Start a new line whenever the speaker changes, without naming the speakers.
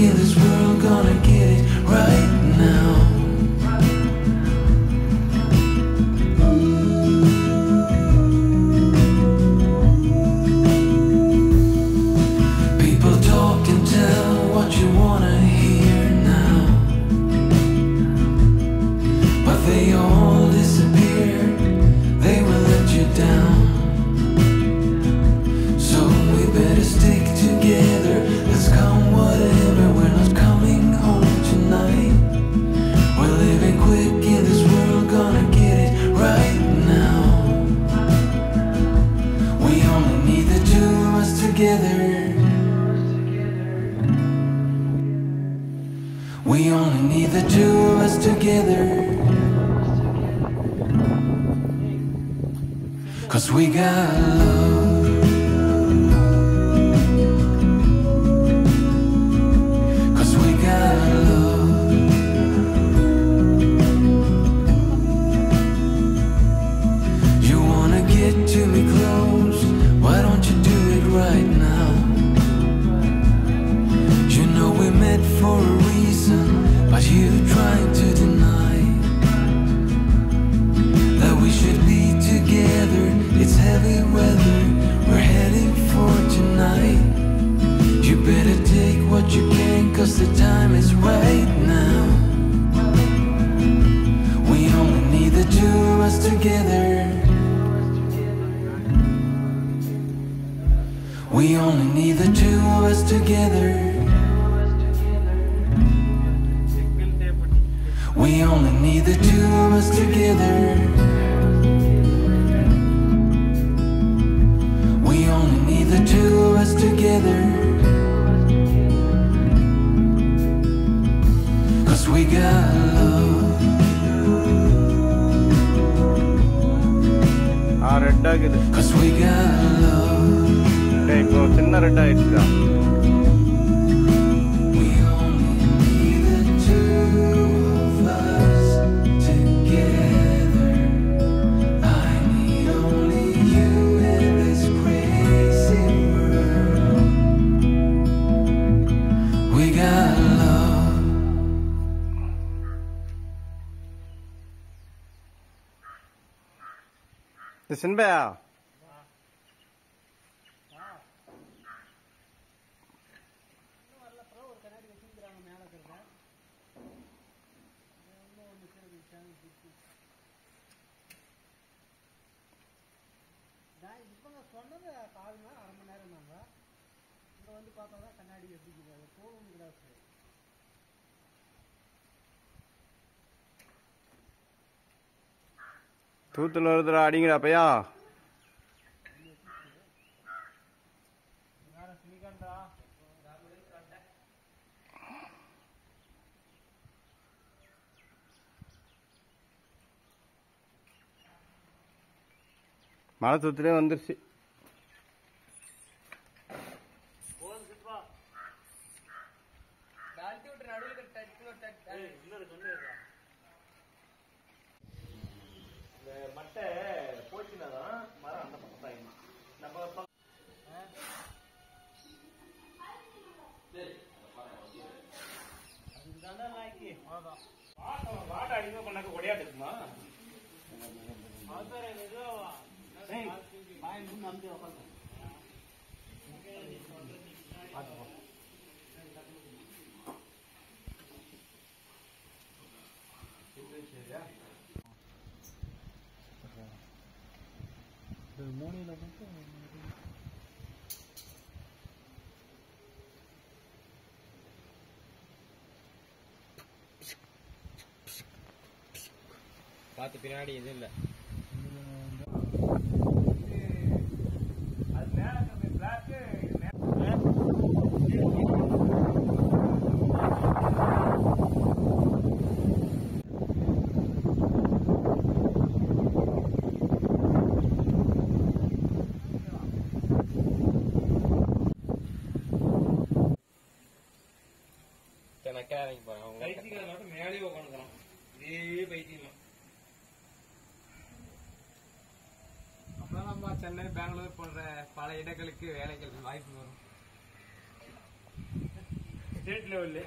in this world, gonna get it right now. People talk and tell what you wanna hear now, but they all disappear, they will let you down. So we better stick together, let's come whatever, we're not coming home tonight. We're living quick in this world, gonna get it right now. We only need the two of us together. We only need the two of us together. 'Cause we got love. To me close, why don't you do it right now? You know we met for a reason, but you trying to deny that we should be together. It's heavy weather, we're heading for tonight. You better take what you can, 'cause the time is right now. We only need the two of us together. We only need the two of us together. We only need the two of us together. We only need the two of us together. 'Cause we got love. Cause we got love.
இப்போ சின்ன red ஆயிடுச்சுடா. சின்பையா
சொன்னது கால்னா அரை மணி நேரம் நாங்க இங்கே வந்து பார்த்தா தான் கண்ணாடி எப்படிக்குது அது போகணும் கிடாது.
தூத்துல ஒருத்தர அடிங்கடா பையா. மழை தூத்துலேயே வந்துருச்சு.
மட்டை போச்சுனாதான் மரம் அந்த பக்கம் தாயுமா நம்ம வாட்டை அடிக்க கொண்டாக்க கொடையாட்டு இருக்குமா?
மூணில் மட்டும்
பார்த்து பின்னாடி எதுவும் இல்லை. அது மேலே பிளாக்கு மேலே உட்காந்துக்கலாம். இதே பைத்தியம் நம்ம சென்னை பெங்களூர் போன்ற பல இடங்களுக்கு வேலைகள் வாய்ப்பு வரும்.
ஸ்டேட் லெவல்ல